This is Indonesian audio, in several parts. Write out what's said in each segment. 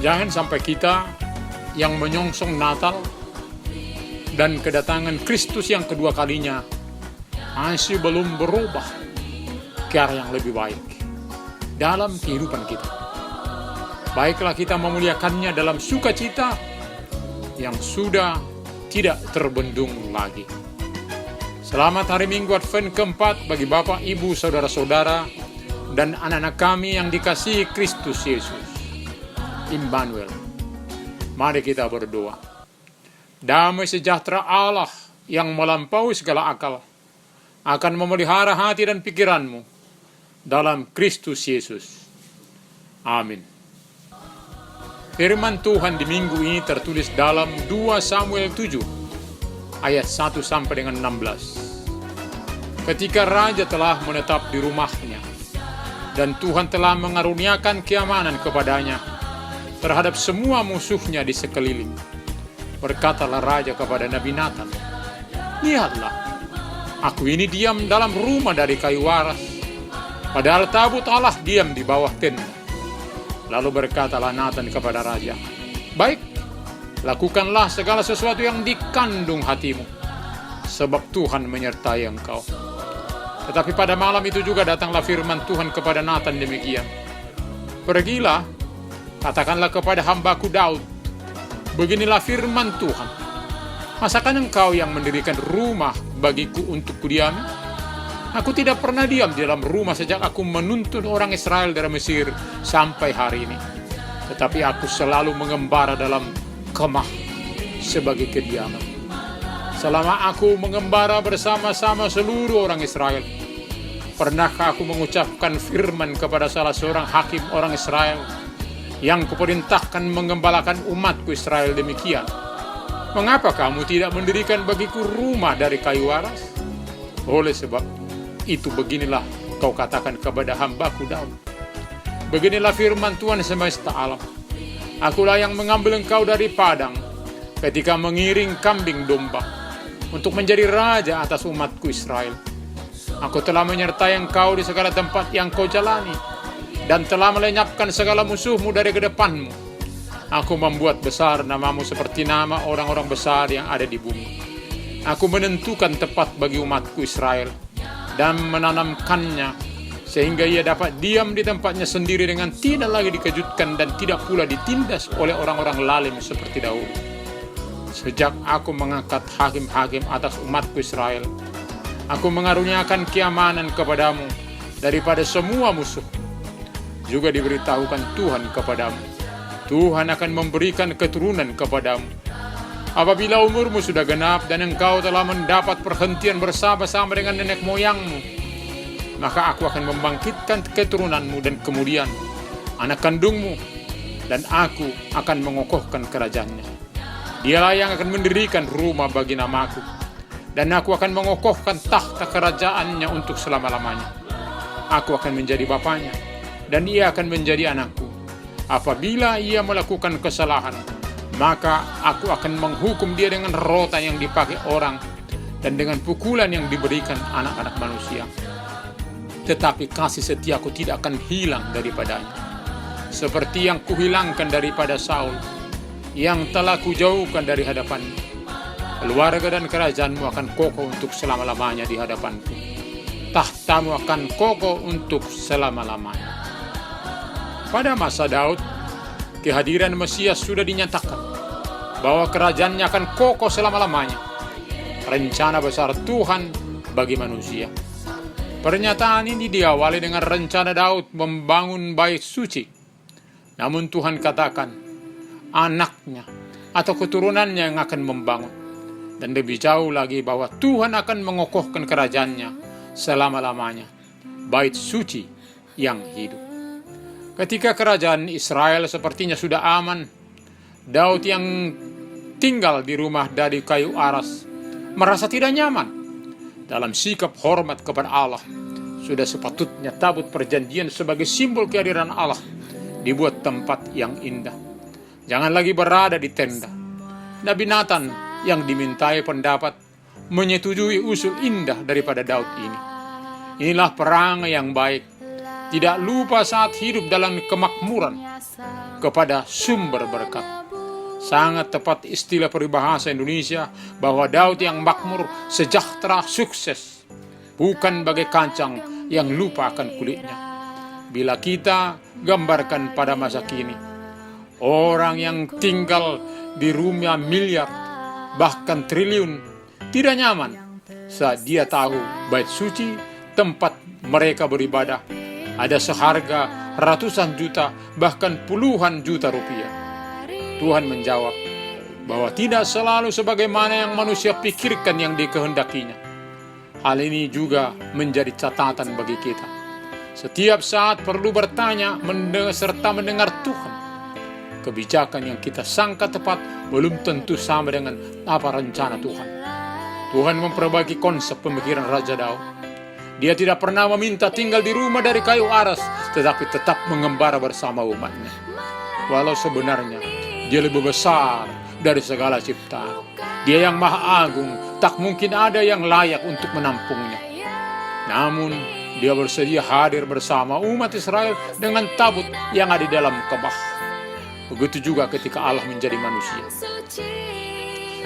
Jangan sampai kita yang menyongsong Natal dan kedatangan Kristus yang kedua kalinya masih belum berubah ke arah yang lebih baik dalam kehidupan kita. Baiklah kita memuliakannya dalam sukacita yang sudah tidak terbendung lagi. Selamat hari Minggu Advent keempat bagi Bapak, Ibu, Saudara-saudara, dan anak-anak kami yang dikasihi Kristus Yesus. Immanuel. Mari kita berdoa. Damai sejahtera Allah yang melampaui segala akal akan memelihara hati dan pikiranmu dalam Kristus Yesus. Amin. Firman Tuhan di minggu ini tertulis dalam 2 Samuel 7 ayat 1 sampai dengan 16. Ketika raja telah menetap di rumahnya dan Tuhan telah mengaruniakan keamanan kepadanya terhadap semua musuhnya di sekeliling, berkatalah raja kepada Nabi Nathan, "Lihatlah, aku ini diam dalam rumah dari kayu waras, padahal tabut Allah diam di bawah tenda." Lalu berkatalah Nathan kepada raja, "Baik, lakukanlah segala sesuatu yang dikandung hatimu, sebab Tuhan menyertai engkau." Tetapi pada malam itu juga datanglah firman Tuhan kepada Nathan demikian, "Pergilah, katakanlah kepada hambaku Daud, beginilah firman Tuhan, masakan engkau yang mendirikan rumah bagiku untuk kudiami? Aku tidak pernah diam di dalam rumah sejak aku menuntun orang Israel dari Mesir sampai hari ini. Tetapi aku selalu mengembara dalam kemah sebagai kediaman. Selama aku mengembara bersama-sama seluruh orang Israel, pernahkah aku mengucapkan firman kepada salah seorang hakim orang Israel yang kuperintahkan mengembalakan umatku Israel demikian? Mengapa kamu tidak mendirikan bagiku rumah dari kayu waras? Oleh sebab itu beginilah kau katakan kepada hambaku Daud, beginilah firman Tuhan semesta alam, akulah yang mengambil engkau dari padang ketika mengiring kambing domba untuk menjadi raja atas umatku Israel. Aku telah menyertai engkau di segala tempat yang kau jalani dan telah melenyapkan segala musuhmu dari kedepanmu. Aku membuat besar namamu seperti nama orang-orang besar yang ada di bumi. Aku menentukan tepat bagi umatku Israel dan menanamkannya sehingga ia dapat diam di tempatnya sendiri dengan tidak lagi dikejutkan dan tidak pula ditindas oleh orang-orang lalim seperti dahulu. Sejak aku mengangkat hakim-hakim atas umatku Israel, aku mengaruniakan keamanan kepadamu daripada semua musuh. Juga diberitahukan Tuhan kepadamu, Tuhan akan memberikan keturunan kepadamu. Apabila umurmu sudah genap dan engkau telah mendapat perhentian bersama-sama dengan nenek moyangmu, maka aku akan membangkitkan keturunanmu dan kemudian anak kandungmu, dan aku akan mengokohkan kerajaannya. Dialah yang akan mendirikan rumah bagi namaku, dan aku akan mengokohkan tahta kerajaannya untuk selama-lamanya. Aku akan menjadi bapaknya, dan ia akan menjadi anakku. Apabila ia melakukan kesalahan, maka aku akan menghukum dia dengan rotan yang dipakai orang dan dengan pukulan yang diberikan anak-anak manusia. Tetapi kasih setiaku tidak akan hilang daripadanya, seperti yang kuhilangkan daripada Saul, yang telah kujauhkan dari hadapanmu. Keluarga dan kerajaanmu akan kokoh untuk selama-lamanya di hadapanku. Tahtamu akan kokoh untuk selama-lamanya." Pada masa Daud, kehadiran Mesias sudah dinyatakan bahwa kerajaannya akan kokoh selama-lamanya. Rencana besar Tuhan bagi manusia. Pernyataan ini diawali dengan rencana Daud membangun bait suci. Namun Tuhan katakan, anaknya atau keturunannya yang akan membangun. Dan lebih jauh lagi bahwa Tuhan akan mengokohkan kerajaannya selama-lamanya. Bait suci yang hidup. Ketika kerajaan Israel sepertinya sudah aman, Daud yang tinggal di rumah dari kayu aras merasa tidak nyaman. Dalam sikap hormat kepada Allah, sudah sepatutnya tabut perjanjian sebagai simbol kehadiran Allah dibuat tempat yang indah. Jangan lagi berada di tenda. Nabi Nathan yang dimintai pendapat menyetujui usul indah daripada Daud ini. Inilah perangai yang baik tidak lupa saat hidup dalam kemakmuran kepada sumber berkat. Sangat tepat istilah peribahasa Indonesia bahwa Daud yang makmur, sejahtera, sukses, bukan bagai kancang yang lupa akan kulitnya. Bila kita gambarkan pada masa kini, orang yang tinggal di rumah miliar, bahkan triliun, tidak nyaman saat dia tahu bait suci, tempat mereka beribadah, ada seharga ratusan juta, bahkan puluhan juta rupiah. Tuhan menjawab bahwa tidak selalu sebagaimana yang manusia pikirkan yang dikehendakinya. Hal ini juga menjadi catatan bagi kita. Setiap saat perlu bertanya serta mendengar Tuhan. Kebijakan yang kita sangka tepat belum tentu sama dengan apa rencana Tuhan. Tuhan memperbaiki konsep pemikiran Raja Daud. Dia tidak pernah meminta tinggal di rumah dari kayu aras, tetapi tetap mengembara bersama umatnya. Walau sebenarnya dia lebih besar dari segala ciptaan. Dia yang maha agung, tak mungkin ada yang layak untuk menampungnya. Namun dia bersedia hadir bersama umat Israel dengan tabut yang ada di dalam kebah. Begitu juga ketika Allah menjadi manusia.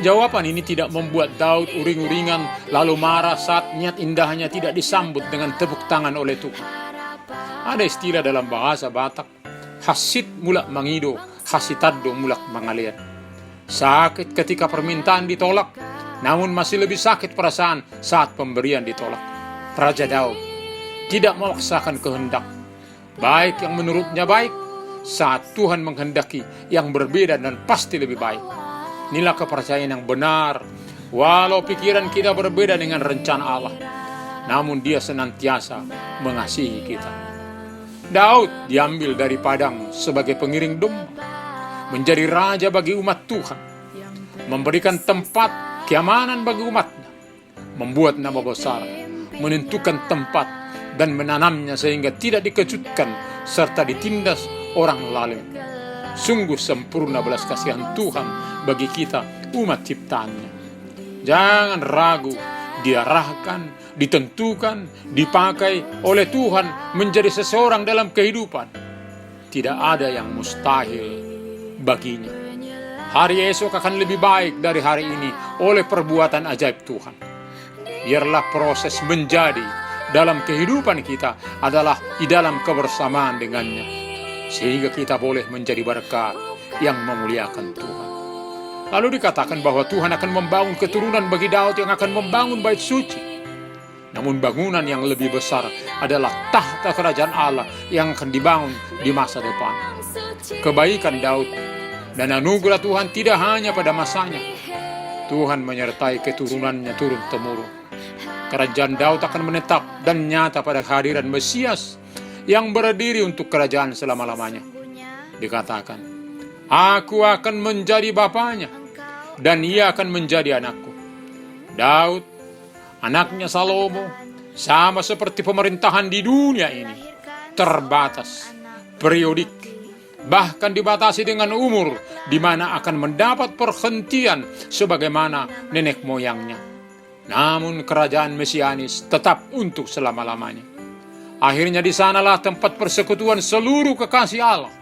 Jawaban ini tidak membuat Daud uring-uringan lalu marah saat niat indahnya tidak disambut dengan tepuk tangan oleh Tuhan. Ada istilah dalam bahasa Batak, hasit mulak mangido, hasitado mulak mangalian. Sakit ketika permintaan ditolak, namun masih lebih sakit perasaan saat pemberian ditolak. Raja Daud tidak memaksakan kehendak, baik yang menurutnya baik, saat Tuhan menghendaki yang berbeda dan pasti lebih baik. Inilah kepercayaan yang benar, walau pikiran kita berbeda dengan rencana Allah, namun Dia senantiasa mengasihi kita. Daud diambil dari padang sebagai pengiring domba, menjadi raja bagi umat Tuhan, memberikan tempat keamanan bagi umatnya, membuat nama besar, menentukan tempat dan menanamnya sehingga tidak dikejutkan serta ditindas orang lalim. Sungguh sempurna belas kasihan Tuhan bagi kita umat ciptaannya. Jangan ragu, diarahkan, ditentukan, dipakai oleh Tuhan menjadi seseorang dalam kehidupan. Tidak ada yang mustahil baginya. Hari esok akan lebih baik dari hari ini oleh perbuatan ajaib Tuhan. Biarlah proses menjadi dalam kehidupan kita adalah di dalam kebersamaan dengannya, sehingga kita boleh menjadi berkat yang memuliakan Tuhan. Lalu dikatakan bahwa Tuhan akan membangun keturunan bagi Daud yang akan membangun bait suci. Namun bangunan yang lebih besar adalah tahta kerajaan Allah yang akan dibangun di masa depan. Kebaikan Daud dan anugerah Tuhan tidak hanya pada masanya. Tuhan menyertai keturunannya turun-temurun. Kerajaan Daud akan menetap dan nyata pada kehadiran Mesias yang berdiri untuk kerajaan selama-lamanya. Dikatakan, aku akan menjadi bapaknya dan ia akan menjadi anakku. Daud, anaknya Salomo, sama seperti pemerintahan di dunia ini, terbatas, periodik, bahkan dibatasi dengan umur, di mana akan mendapat perhentian sebagaimana nenek moyangnya. Namun kerajaan Mesianis tetap untuk selama-lamanya. Akhirnya di sanalah tempat persekutuan seluruh kekasih Allah.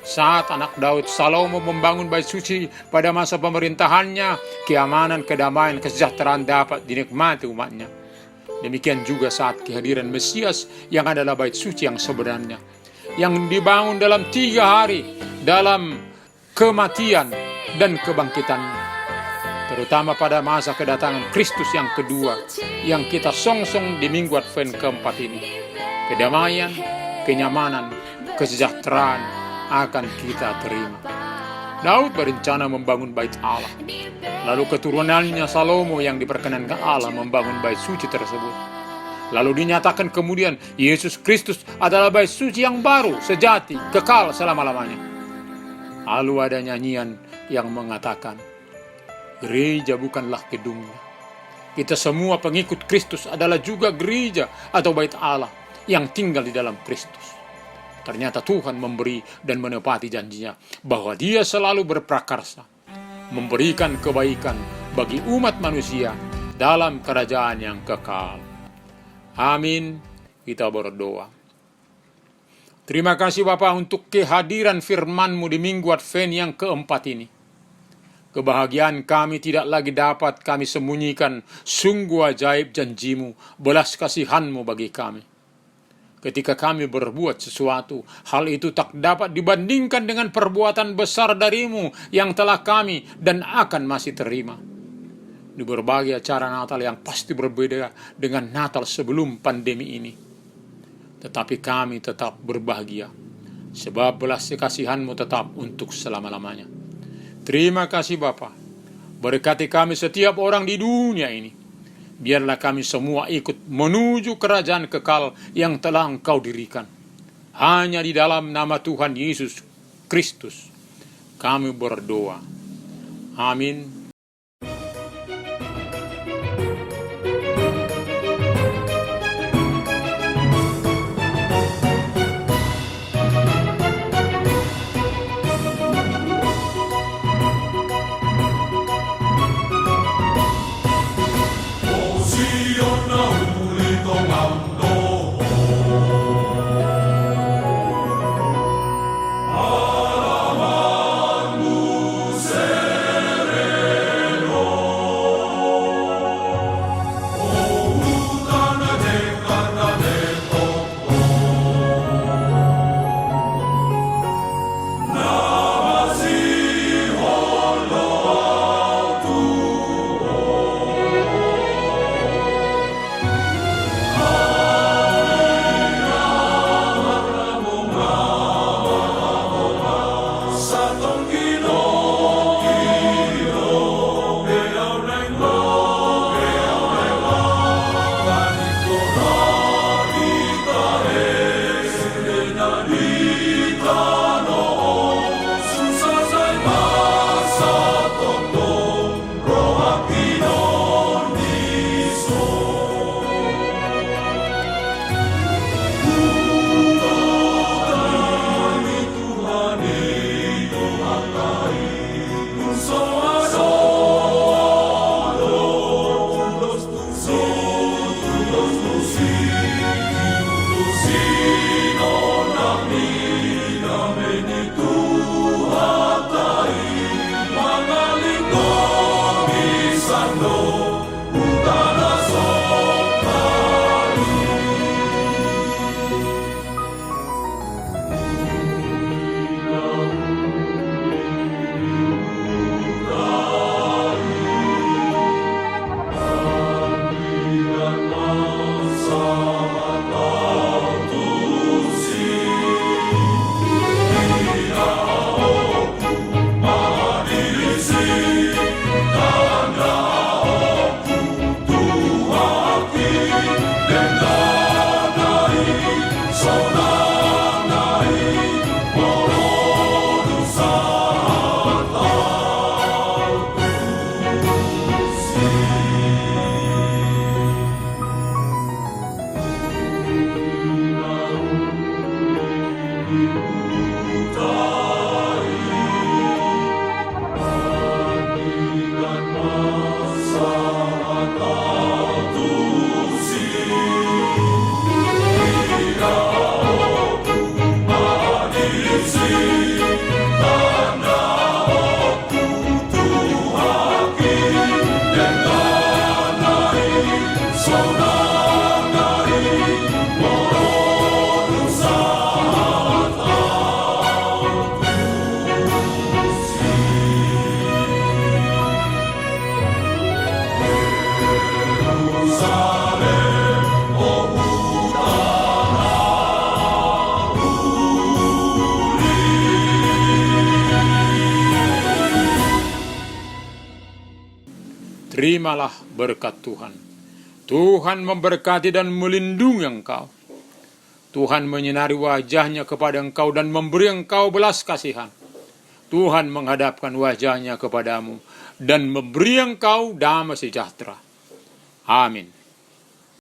Saat anak Daud Salomo membangun bait suci pada masa pemerintahannya, keamanan, kedamaian, kesejahteraan dapat dinikmati umatnya. Demikian juga saat kehadiran Mesias yang adalah bait suci yang sebenarnya, yang dibangun dalam 3 hari dalam kematian dan kebangkitannya. Terutama pada masa kedatangan Kristus yang kedua yang kita songsong di Minggu Advent keempat ini. Kedamaian, kenyamanan, kesejahteraan akan kita terima. Daud berencana membangun bait Allah. Lalu keturunannya Salomo yang diperkenankan Allah membangun bait suci tersebut. Lalu dinyatakan kemudian Yesus Kristus adalah bait suci yang baru, sejati, kekal selama-lamanya. Lalu ada nyanyian yang mengatakan, gereja bukanlah gedungnya. Kita semua pengikut Kristus adalah juga gereja atau bait Allah yang tinggal di dalam Kristus. Ternyata Tuhan memberi dan menepati janjinya bahwa Dia selalu berprakarsa, memberikan kebaikan bagi umat manusia dalam kerajaan yang kekal. Amin. Kita berdoa. Terima kasih Bapa untuk kehadiran firman-Mu di minggu Advent yang keempat ini. Kebahagiaan kami tidak lagi dapat kami sembunyikan, sungguh ajaib janji-Mu, belas kasihan-Mu bagi kami. Ketika kami berbuat sesuatu, hal itu tak dapat dibandingkan dengan perbuatan besar dari-Mu yang telah kami dan akan masih terima. Di berbagai acara Natal yang pasti berbeda dengan Natal sebelum pandemi ini. Tetapi kami tetap berbahagia, sebab belas kasihan-Mu tetap untuk selama-lamanya. Terima kasih Bapa. Berkati kami setiap orang di dunia ini. Biarlah kami semua ikut menuju kerajaan kekal yang telah Engkau dirikan. Hanya di dalam nama Tuhan Yesus Kristus kami berdoa. Amin. Terimalah berkat Tuhan. Tuhan memberkati dan melindungi engkau. Tuhan menyinari wajahnya kepada engkau dan memberi engkau belas kasihan. Tuhan menghadapkan wajahnya kepadamu dan memberi engkau damai sejahtera. Amin.